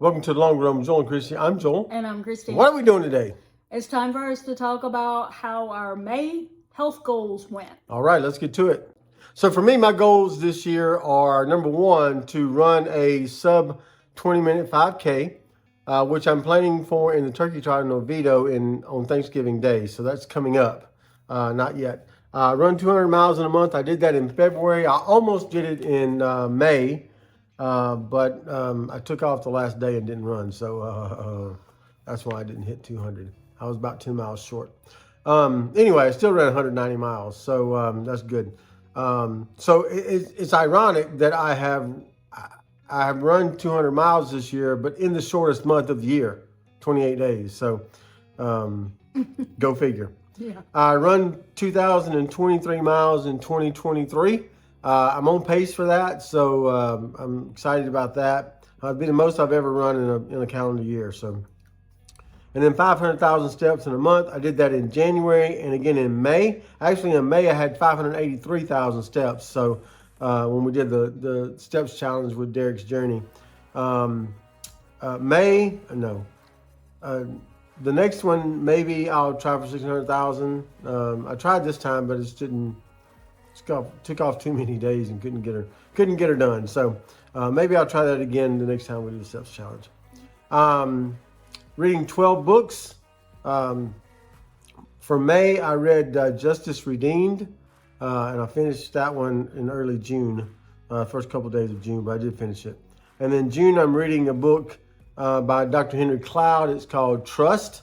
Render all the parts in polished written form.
Welcome to the Long Run with Joel and Christy. I'm Joel. And I'm Christy. What are we doing today? It's time for us to talk about how our May health goals went. All right, let's get to it. So for me, my goals this year are, number one, to run a sub 20-minute 5K, which I'm planning for in the Turkey Trot in Oviedo on Thanksgiving Day. So that's coming up, not yet. Run 200 miles in a month. I did that in February. I almost did it in May. But I took off the last day and didn't run, so that's why I didn't hit 200. I was about 10 miles short. Anyway, I still ran 190 miles, so that's good. So it's ironic that I have run 200 miles this year, but in the shortest month of the year, 28 days. So go figure. Yeah. I run 2,023 miles in 2023. I'm on pace for that, so I'm excited about that. It'll be the most I've ever run in a calendar year. So, and then 500,000 steps in a month. I did that in January and again in May. Actually, in May I had 583,000 steps. So when we did the steps challenge with Derek's Journey, the next one maybe I'll try for 600,000. I tried this time, but it just didn't. Took off too many days and couldn't get her done. So maybe I'll try that again the next time we do the steps challenge. Reading 12 books. For May, I read Justice Redeemed, and I finished that one in early June, first couple of days of June, but I did finish it. And then June, I'm reading a book by Dr. Henry Cloud. It's called Trust,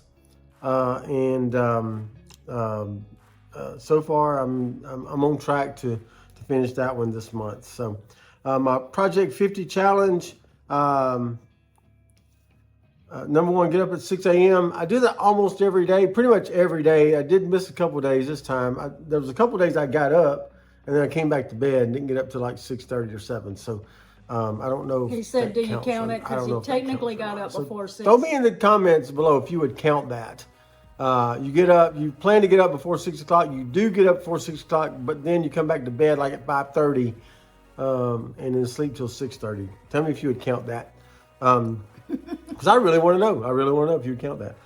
so far, I'm on track to finish that one this month. So, my Project 50 challenge. Number one, get up at 6 a.m. I do that almost every day, pretty much every day. I did miss a couple of days this time. There was a couple of days I got up and then I came back to bed and didn't get up till like 6:30 or 7. So, I don't know. He said, do you count it? Because he technically got up before 6. Throw me in the comments below if you would count that. You get up, you plan to get up before 6 o'clock. You do get up before 6 o'clock, but then you come back to bed like at 5:30 and then sleep till 6:30. Tell me if you would count that. Because I really want to know. I really want to know if you would count that.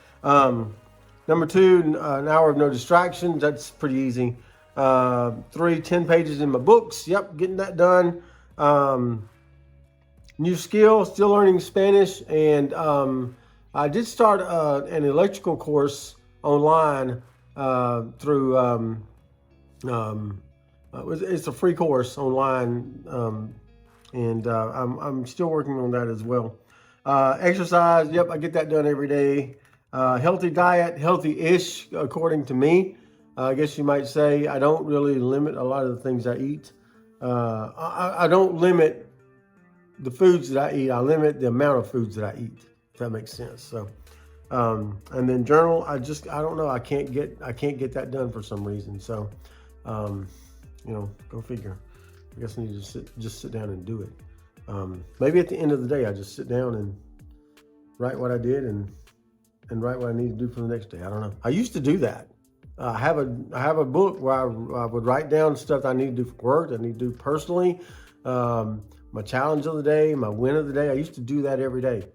Number two, an hour of no distractions. That's pretty easy. 3, 10 pages in my books. Yep, getting that done. New skill, still learning Spanish. And I did start an electrical course online through, it's a free course online, and I'm still working on that as well. Exercise, yep, I get that done every day. Healthy diet, healthy-ish according to me. I guess you might say I don't really limit a lot of the things I eat. I don't limit the foods that I eat. I limit the amount of foods that I eat, if that makes sense. So, and then journal, I don't know. I can't get that done for some reason. So, go figure. I guess I need to just sit down and do it. Maybe at the end of the day, I just sit down and write what I did and write what I need to do for the next day. I don't know. I used to do that. I have a book where I would write down stuff I need to do for work, I need to do personally, my challenge of the day, my win of the day. I used to do that every day,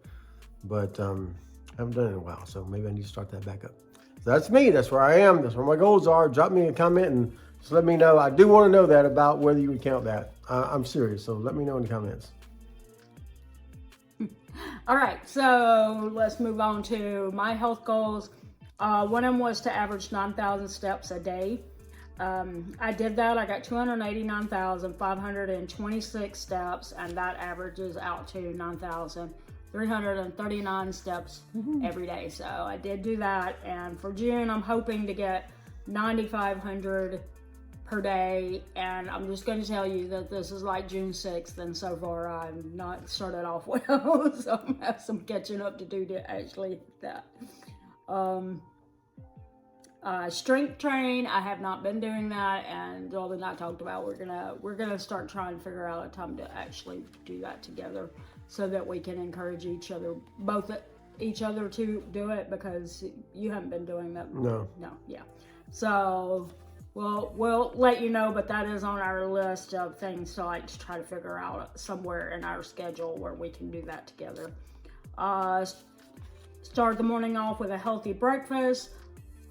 but I haven't done it in a while, so maybe I need to start that back up. So that's me. That's where I am. That's where my goals are. Drop me a comment and just let me know. I do want to know that about whether you would count that. I'm serious, so let me know in the comments. All right, so let's move on to my health goals. One of them was to average 9,000 steps a day. I did that. I got 289,526 steps, and that averages out to 9,339 steps every day. So I did do that, and for June, I'm hoping to get 9,500 per day, and I'm just going to tell you that this is like June 6th, and so far I'm not started off well, so I have some catching up to do to actually hit that. Strength train, I have not been doing that, and Joel and I talked about we're gonna start trying to figure out a time to actually do that together, so that we can encourage each other to do it, because you haven't been doing that. No, yeah. So we'll let you know, but that is on our list of things to try to figure out somewhere in our schedule where we can do that together. Start the morning off with a healthy breakfast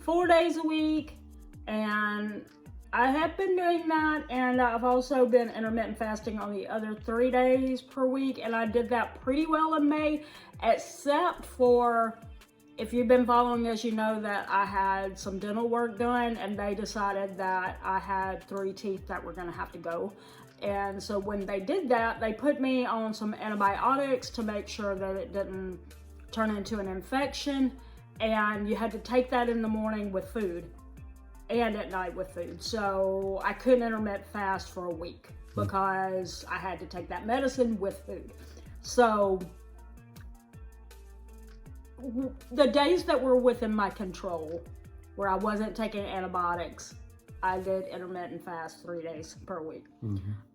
4 days a week, and I have been doing that, and I've also been intermittent fasting on the other 3 days per week, and I did that pretty well in May, except for, if you've been following us, you know that I had some dental work done, and they decided that I had 3 teeth that were gonna have to go. And so when they did that, they put me on some antibiotics to make sure that it didn't turn into an infection, and you had to take that in the morning with food and at night with food. So I couldn't intermittent fast for a week because I had to take that medicine with food. So the days that were within my control, where I wasn't taking antibiotics, I did intermittent fast 3 days per week.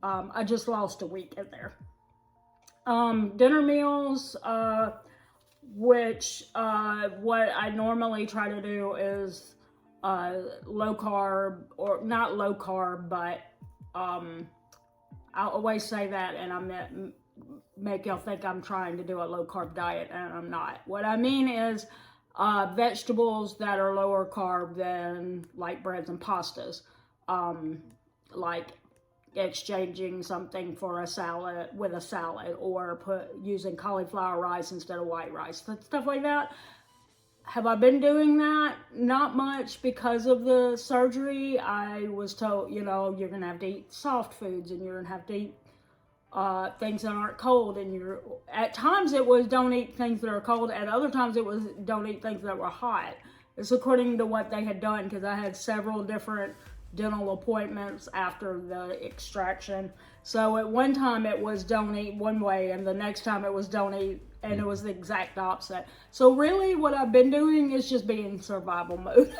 I just lost a week in there. Dinner meals, which what I normally try to do is low carb, or not low carb, but I always say that and I make y'all think I'm trying to do a low carb diet, and I'm not. What I mean is vegetables that are lower carb than like breads and pastas, like exchanging something for a salad with a salad, or using cauliflower rice instead of white rice, stuff like that. Have I been doing that? Not much, because of the surgery. I was told, you know, you're gonna have to eat soft foods, and you're gonna have to eat things that aren't cold, and at times it was don't eat things that are cold, at other times it was don't eat things that were hot. It's according to what they had done, because I had several different dental appointments after the extraction. So at one time it was don't eat one way, and the next time it was don't eat, and it was the exact opposite. So really what I've been doing is just being in survival mode.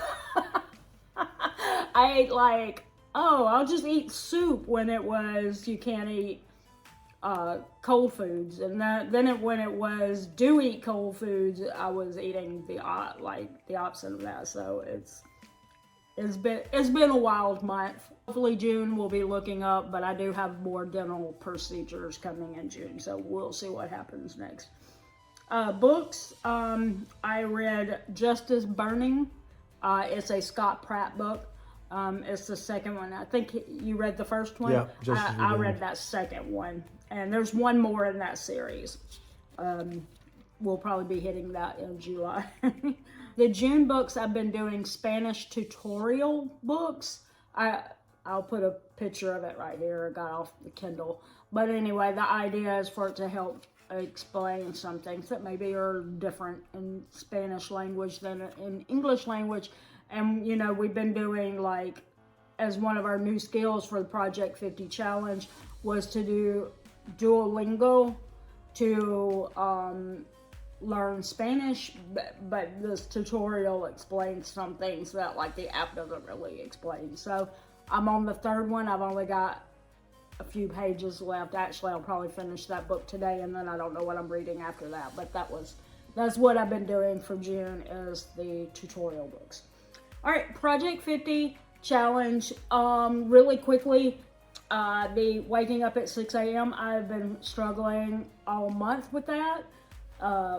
I ate like, oh, I'll just eat soup when it was you can't eat cold foods, and when it was do eat cold foods, I was eating the opposite of that. So it's been a wild month. Hopefully June will be looking up, but I do have more dental procedures coming in June, so we'll see what happens next. Books, I read Justice Burning. It's a Scott Pratt book. It's the second one. I think you read the first one. Yeah, I read that second one, and there's one more in that series. We'll probably be hitting that in July. The June books, I've been doing Spanish tutorial books. I'll put a picture of it right here. I got off the Kindle. But anyway, the idea is for it to help explain some things that maybe are different in Spanish language than in English language. And, you know, we've been doing, like, as one of our new skills for the Project 50 Challenge was to do Duolingo to learn Spanish, but this tutorial explains some things that, like, the app doesn't really explain. So I'm on the third one. I've only got a few pages left. Actually, I'll probably finish that book today, and then I don't know what I'm reading after that. But that's what I've been doing for June, is the tutorial books. All right, Project 50 Challenge. Really quickly, the waking up at 6 a.m. I've been struggling all month with that.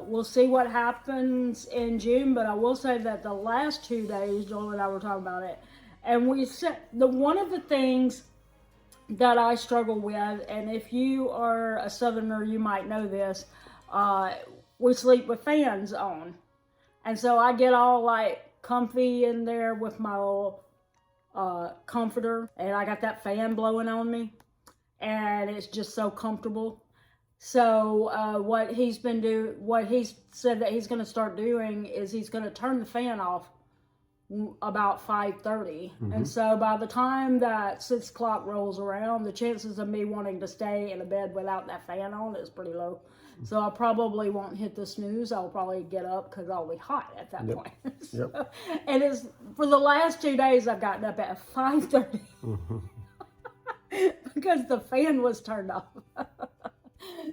We'll see what happens in June, but I will say that the last 2 days, Joel and I were talking about it, and we said one of the things that I struggle with, and if you are a Southerner, you might know this, we sleep with fans on. And so I get all like comfy in there with my little comforter, and I got that fan blowing on me, and it's just so comfortable. So what he said that he's going to start doing is he's going to turn the fan off about 5:30, and so by the time that 6 o'clock rolls around, the chances of me wanting to stay in a bed without that fan on is pretty low. So I probably won't hit the snooze. I'll probably get up because I'll be hot at that point. So, and it's for the last 2 days I've gotten up at 5:30 because the fan was turned off.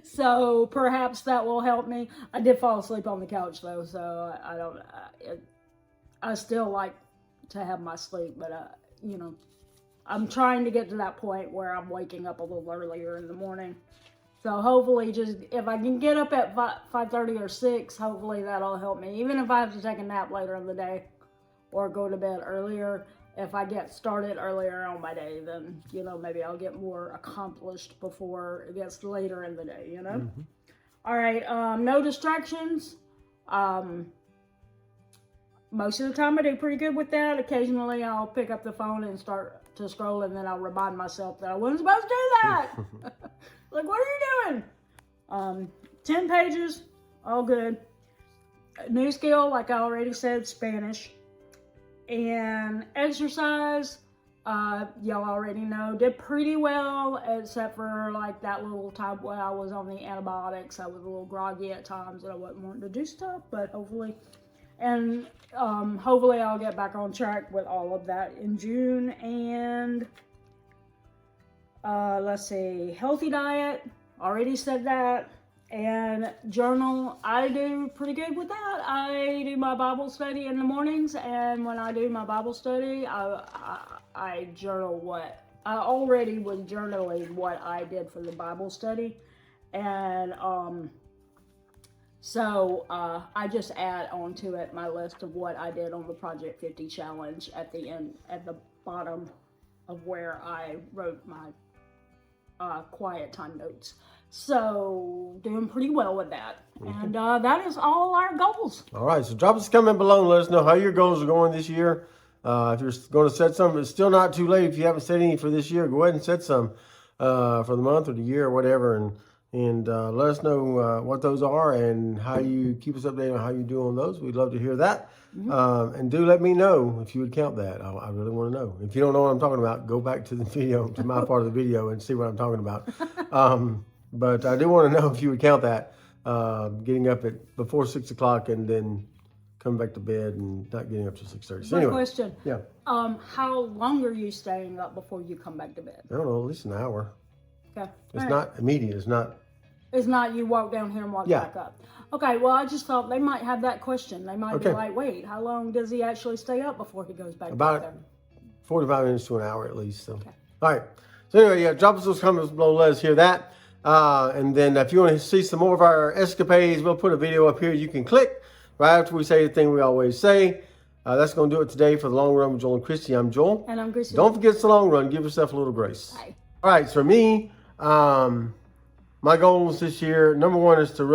So perhaps that will help me. I did fall asleep on the couch though, so I don't. I still like to have my sleep, but you know, I'm trying to get to that point where I'm waking up a little earlier in the morning. So hopefully, just if I can get up at 5:30 or 6, hopefully that'll help me. Even if I have to take a nap later in the day or go to bed earlier, if I get started earlier on my day, then, you know, maybe I'll get more accomplished before it gets later in the day, you know? All right, no distractions. Most of the time I do pretty good with that. Occasionally I'll pick up the phone and start to scroll, and then I'll remind myself that I wasn't supposed to do that. Like, what are you doing? 10 pages, all good. New skill, like I already said, Spanish. And exercise, y'all already know, did pretty well, except for like that little time where I was on the antibiotics. I was a little groggy at times and I wasn't wanting to do stuff, but hopefully I'll get back on track with all of that in June. And let's see, healthy diet, already said that. And journal, I do pretty good with that. I do my Bible study in the mornings, and when I do my Bible study, I journal what I already was journaling what I did for the Bible study, and so I just add onto it my list of what I did on the Project 50 challenge at the end, at the bottom of where I wrote my quiet time notes. So doing pretty well with that. And that is all our goals. All right, so drop us a comment below and let us know how your goals are going this year. If you're going to set some, it's still not too late. If you haven't set any for this year, go ahead and set some for the month or the year or whatever, and let us know what those are and how you keep us updated on how you do on those. We'd love to hear that. And do let me know if you would count that. I really want to know. If you don't know what I'm talking about, go back to the video, to my part of the video, and see what I'm talking about. But I do want to know if you would count that, getting up at before 6 o'clock and then coming back to bed and not getting up till 6:30. So anyway, question. Yeah. How long are you staying up before you come back to bed? I don't know, at least an hour. Okay. It's not immediate. It's not. It's not you walk down here and walk back up. Okay, well, I just thought they might have that question. They might be like, wait, how long does he actually stay up before he goes back About there? 45 minutes to an hour at least. So. Okay. All right. So anyway, yeah, drop us those comments below. Let us hear that. And then if you want to see some more of our escapades, we'll put a video up here you can click right after we say the thing we always say. That's going to do it today for the Long Run with Joel and Christy. I'm Joel. And I'm Christy. Don't forget it's the long run. Give yourself a little grace. Bye. All right, so for me, my goals this year, number one is to